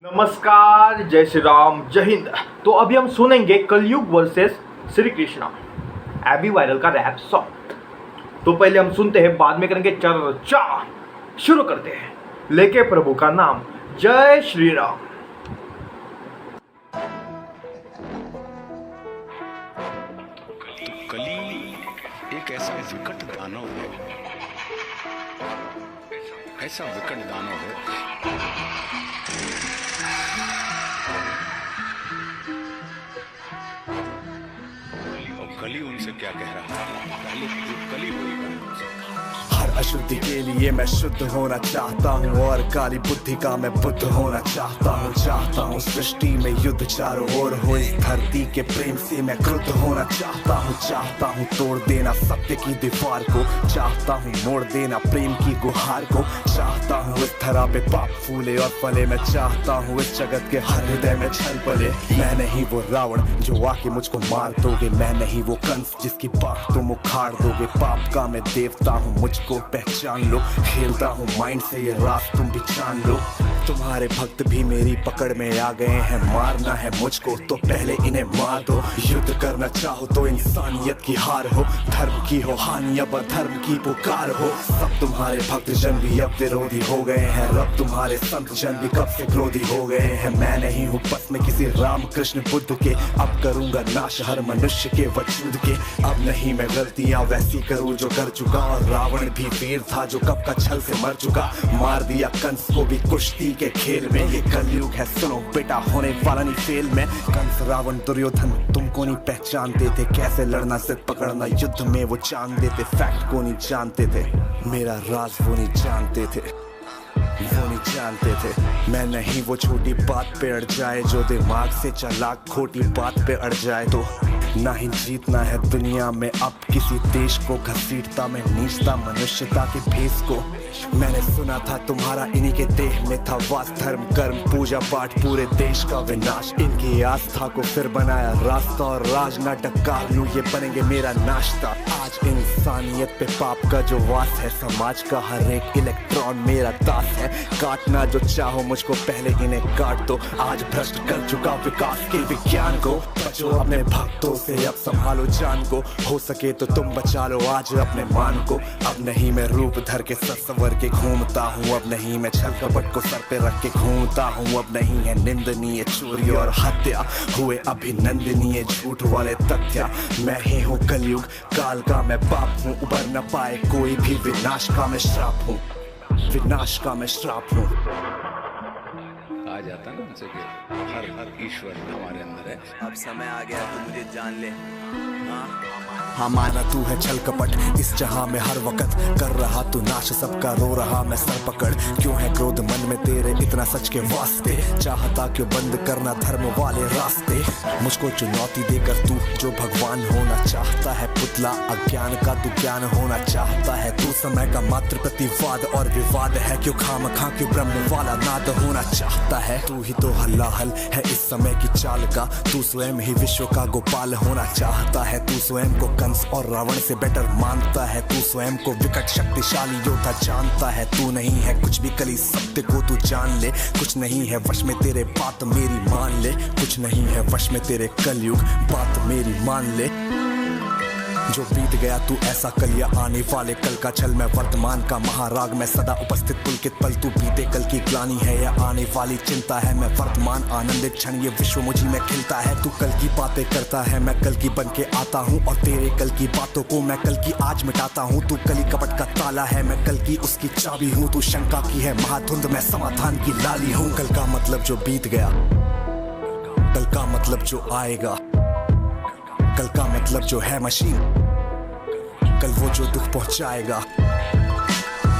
नमस्कार, जय श्री राम, जय हिंद। तो अभी हम सुनेंगे Kalyug versus Shri Krishna AB viral का रैप सॉन्ग। तो पहले हम सुनते हैं, बाद में करेंगे चर्चा। शुरू करते हैं, लेके प्रभु का नाम, जय श्री राम। तो कली एक ऐसा विकट दानव है, ऐसा विकट दानव है। और कली उनसे क्या कह रहा है, पहले कली बोलेगा उनसे। हर अशुद्धि के लिए मैं शुद्ध होना चाहता हूँ और काली बुद्धि का मैं बुद्ध होना चाहता हूँ सृष्टि में युद्ध चारों ओर हो, इस धरती के प्रेम से मैं क्रुद्ध होना चाहता हूँ तोड़ देना सत्य की दीवार को, चाहता हूँ मोड़ देना प्रेम की गुहार को, चाहता हूँ इस धरा पे पाप फूले और फले, मैं चाहता हूँ इस जगत के हर हृदय में छल पले। मैं नहीं वो रावण जो आके मुझको मार दोगे, मैं नहीं वो कंस जिसकी बात तुम उखाड़ दोगे। पाप का मैं देवता हूँ, मुझको पहचान लो, खेलता हूँ माइंड से ये रात तुम भी जान लो। तुम्हारे भक्त भी मेरी पकड़ में आ गए हैं, मारना है मुझको तो पहले इन्हें मार दो। युद्ध करना चाहो तो इंसानियत की हार हो, धर्म की हो हानि अब धर्म की पुकार हो। सब तुम्हारे भक्त जन भी अब विरोधी हो गए हैं, रब तुम्हारे संत जन भी कब से क्रोधी हो गए हैं। मैं नहीं हूँ बस में किसी राम कृष्ण बुद्ध के, अब करूंगा नाश हर मनुष्य के वजूद के। अब नहीं मैं गलतियां वैसी करूँ जो कर चुका, और रावण भी वीर था जो कब का छल से मर चुका। मार दिया कंस को भी कुश्ती के खेल में, ये कलयुग है सुनो बेटा, होने वाला नहीं फेल में। कंस रावण दुर्योधन तुमको नहीं पहचानते थे, कैसे लड़ना जिद पकड़ना युद्ध में वो जानते थे। फैक्ट को नहीं जानते थे, मेरा राज वो नहीं जानते थे, वो नहीं जानते थे। मैं नहीं वो छोटी बात पे अड़ जाए जो दिमाग से चालाक खोटी बात पे अड़ जाए। तो ना ही जीतना है दुनिया में अब किसी देश को, घसीटता मैं नीचता मनुष्यता के भेष को। मैंने सुना था तुम्हारा इन्हीं के देह में था वास, धर्म कर्म पूजा पाठ पूरे देश का विनाश। इनकी आस्था को फिर बनाया रास्ता, और राज नाटक कार लूं ये बनेंगे मेरा नाश्ता। आज इंसानियत पे पाप का जो वास है, समाज का हर एक इलेक्ट्रॉन मेरा दास है। काटना जो चाहो मुझको पहले इन्हें काट दो, आज भ्रष्ट कर चुका विकास के विज्ञान को। बचो अपने भक्तों से अब संभालो जान को, हो सके तो तुम बचा लो आज अपने मान को। अब नहीं मैं रूप धर के सर के घूमता हूँ, अब नहीं मैं छल कपट को सर पे रख के घूमता हूँ। अब नहीं है निंदनीय चोरी और हत्या, हुए अभिनंदनीय झूठ वाले तथ्य। मैं ही हूँ कलयुग काल का मैं बाप हूँ, उबर न पाए कोई भी, विनाश का मैं श्राप हूँ, विनाश का मैं श्राप हूँ। आ जाता ना उनसे कि हर ईश्वर हमारे अंदर है। अब समय आ गया तो मुझे जान ले। हाँ माना तू है छल कपट इस जहां में हर वक्त कर रहा तू नाश, सबका रो रहा मैं सर पकड़। क्यों है क्रोध मन में तेरे इतना सच के वास्ते, चाहता क्यों बंद करना धर्म वाले रास्ते। मुझको चुनौती देकर तू जो भगवान होना चाहता है, पुतला अज्ञान का तू ज्ञान होना चाहता है। तू समय का मात्र प्रतिवाद और विवाद है, क्यों खामखा क्यों ब्रह्म वाला नाद होना चाहता है। तू ही तो हल्लाहल है इस समय की चाल का, तू स्वयं ही विश्व का गोपाल होना चाहता है। तू स्वयं को कंस और रावण से बेटर मानता है, तू स्वयं को विकट शक्तिशाली योद्धा जानता है। तू नहीं है कुछ भी कली सत्य को तू जान ले, कुछ नहीं है वश में तेरे बात मेरी मान ले, कुछ नहीं है वश में तेरे कलयुग बात मेरी मान ले। जो बीत गया तू ऐसा कल या आने वाले कल का छल, मैं वर्तमान का महाराग मैं सदा उपस्थित पुलकित पल। तू बीते कल की ग्लानी है या आने वाली चिंता है, मैं वर्तमान आनंदित क्षण ये विश्व मुझी में खिलता है। तू कल की बातें करता है मैं कल की बन के आता हूँ, और तेरे कल की बातों को मैं कल की आज मिटाता हूँ। तू कली कपट का ताला है मैं कल की उसकी चाबी हूँ, तू शंका की है महाधुंध मैं समाधान की लाली हूँ। कल का मतलब जो बीत गया, कल का मतलब जो आएगा, कल का मतलब जो है मशीन, कल वो जो दुख पहुंचाएगा।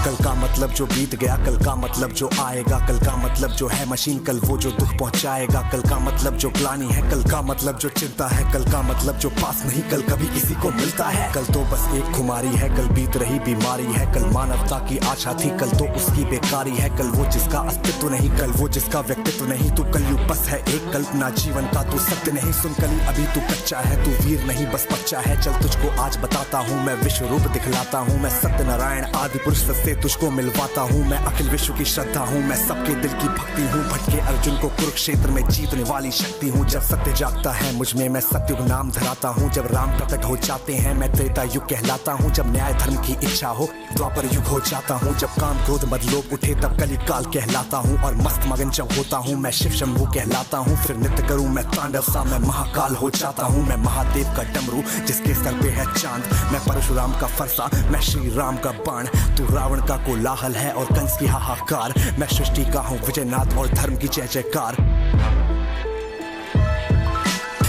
कल का मतलब जो बीत गया, कल का मतलब जो आएगा, कल का मतलब जो है मशीन, कल वो जो दुख पहुंचाएगा। कल का मतलब जो ग्लानि है, कल का मतलब जो चिंता है, कल का मतलब जो पास नहीं कल कभी किसी को मिलता है। कल तो बस एक खुमारी है, कल बीत रही बीमारी है, कल मानवता की आशा थी, कल तो उसकी बेकारी है। कल वो जिसका अस्तित्व नहीं, कल वो जिसका व्यक्तित्व नहीं। तू कलयुग बस है एक कल्पना, जीवन का तू सत्य नहीं। सुन कली अभी तू कच्चा है, तू वीर नहीं बस बच्चा है। चल तुझको आज बताता हूँ मैं विश्व रूप दिखलाता हूँ, मैं सत्य नारायण आदि पुरुष से तुझको मिलवाता हूँ। मैं अखिल विश्व की श्रद्धा हूँ, मैं सबके दिल की भक्ति हूँ। भटके अर्जुन को कुरुक्षेत्र में जीतने वाली शक्ति हूँ। जब सत्य जागता है मुझ में, मैं सत्युग नाम धराता हूँ। जब राम प्रकट हो जाते हैं, मैं त्रेता युग कहलाता हूँ। जब न्याय धर्म की इच्छा हो, द्वापर युग हो जाता हूँ। जब काम क्रोध मद लोभ उठे, तब कली काल कहलाता हूँ। और मस्त मगन जब होता हूँ, मैं शिव शंभू कहलाता हूँ। फिर नृत्य करूँ मैं तांडव सा, मैं महाकाल हो जाता हूँ। मैं महादेव का डमरू जिसके सर पे है चांद, मैं परशुराम का फरसा, मैं श्री राम का बाण। तू रावण का कोलाहल है और कंस की हाहाकार, मैं सृष्टि का हूँ विजयनाथ और धर्म की जय जयकार।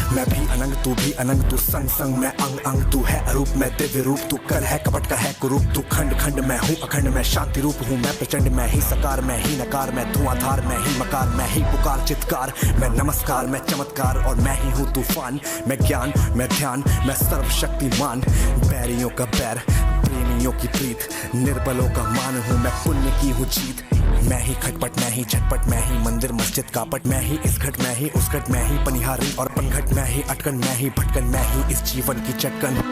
मैं भी अनंग तू भी अनंग, तू संग संग मैं अंग अंग। तू है अरूप मैं दिव्य रूप, तू कर है कपट का है कुरूप। तू खंड खंड मैं हूँ अखंड, मैं शांति रूप हूँ। मैं प्रचंड मैं ही सकार, मैं ही नकार, मैं धुआंधार, मैं ही मकार, मैं ही पुकार चित्कार। मैं नमस्कार, मैं चमत्कार और मैं ही हूँ तूफान। मैं ज्ञान, मैं ध्यान, मैं सर्वशक्तिमान। बैरियों का बैर, प्रेमियों की प्रीत, निर्बलों का मान हूँ मैं, पुण्य की हूँ जीत। मैं ही खटपट, मैं ही झटपट, मैं ही मंदिर मस्जिद कापट। मैं ही इस घट, मैं ही उस घट, मैं ही पनिहारी और पनघट। मैं ही अटकन, मैं ही भटकन, मैं ही इस जीवन की चटकन।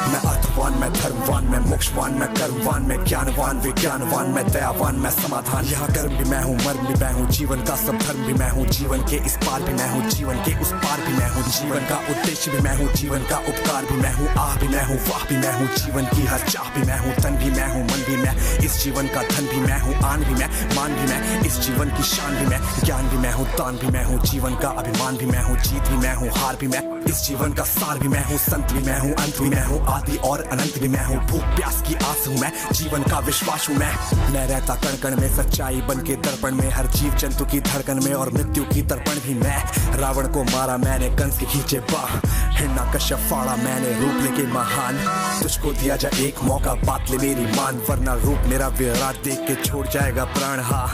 मैं अर्थवान, मैं धर्मवान, मैं मोक्षवान, मैं कर्मवान, मैं ज्ञानवान, विज्ञानवान, मैं दयावान, मैं समाधान। यहाँ कर्म भी मैं हूँ, मर्म भी मैं हूँ, जीवन का सब धर्म भी मैं हूँ। जीवन के इस पार भी मैं हूँ, जीवन के उस पार भी मैं हूँ। जीवन का उद्देश्य भी मैं हूँ, जीवन का उपकार भी मैं हूँ। आह भी मैं हूँ, वाह भी मैं हूँ, जीवन की हर चाह भी मैं हूँ। तन भी मैं हूँ, मन भी मैं, इस जीवन का धन भी मैं हूँ। आन भी मैं, मान भी मैं, इस जीवन की शान भी मैं। ज्ञान भी मैं हूँ, दान भी मैं हूँ, जीवन का अभिमान भी मैं हूँ। जीत भी मैं हूँ, हार भी मैं, इस जीवन का सार भी मैं हूँ। संत भी मैं हूँ, अंत भी मैं हूँ, आदि और अनंत भी मैं हूँ। भूख प्यास की आस हूँ मैं, जीवन का विश्वास हूँ मैं रहता कण कण में, सच्चाई बन के दर्पण में। हर जीव जंतु की धड़कन में और मृत्यु की तर्पण भी मैं। रावण को मारा मैंने, कंस की खींचे बाह, हिरण्यकश्यप फाड़ा मैंने, रूप लेके महान। तुझको दिया जाए एक मौका, बात ले मेरी मान, वरना रूप मेरा विराट देख के छोड़ जाएगा प्राण। हाँ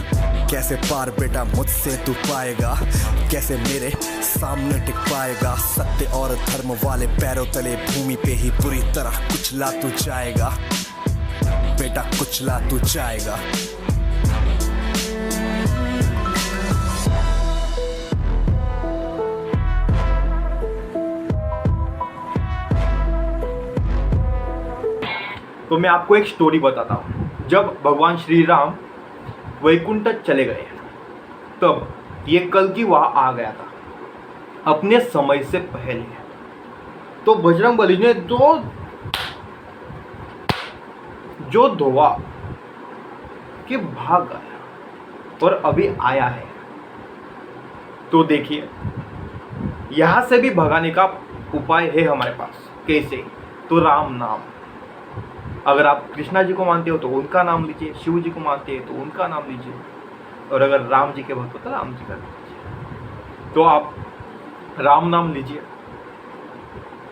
कैसे पार बेटा मुझसे तू पाएगा, कैसे मेरे सामने टिक पाएगा। सत्य और धर्म वाले पैरों तले भूमि पे ही पूरी तरह कुचला तू जाएगा बेटा, कुचला तू जाएगा। तो मैं आपको एक स्टोरी बताता हूँ। जब भगवान श्री राम वैकुंठ चले गए, तब ये कल्कि वहां आ गया था अपने समय से पहले। तो बजरंगबली ने जो धोआ कि भाग गया और अभी आया है। तो देखिए, यहां से भी भगाने का उपाय है हमारे पास। कैसे? तो राम नाम। अगर आप कृष्णा जी को मानते हो तो उनका नाम लीजिए, शिव जी को मानते हैं तो उनका नाम लीजिए, और अगर राम जी के भक्त हो तो राम जी का लीजिए। तो आप राम नाम लीजिए।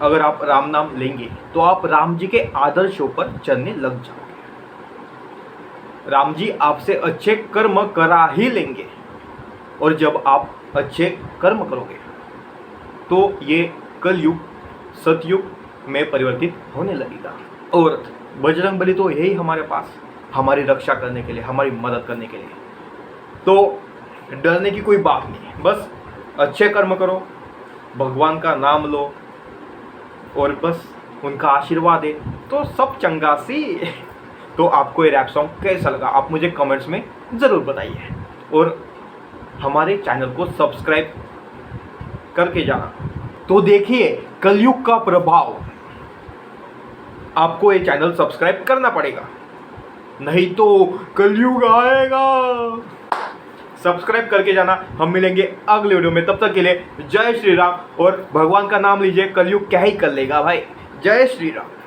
अगर आप राम नाम लेंगे तो आप राम जी के आदर्शों पर चलने लग जाओगे। राम जी आपसे अच्छे कर्म करा ही लेंगे, और जब आप अच्छे कर्म करोगे तो ये कलयुग सतयुग में परिवर्तित होने लगेगा। और बजरंगबली तो यही हमारे पास, हमारी रक्षा करने के लिए, हमारी मदद करने के लिए। तो डरने की कोई बात नहीं, बस अच्छे कर्म करो, भगवान का नाम लो और बस उनका आशीर्वाद है तो सब चंगा सी। तो आपको ये रैप सॉन्ग कैसा लगा आप मुझे कमेंट्स में ज़रूर बताइए, और हमारे चैनल को सब्सक्राइब करके जाना। तो देखिए कलयुग का प्रभाव, आपको ये चैनल सब्सक्राइब करना पड़ेगा, नहीं तो कलयुग आएगा। सब्सक्राइब करके जाना। हम मिलेंगे अगले वीडियो में, तब तक के लिए जय श्री राम। और भगवान का नाम लीजिए, कलयुग क्या ही कर लेगा भाई। जय श्री राम।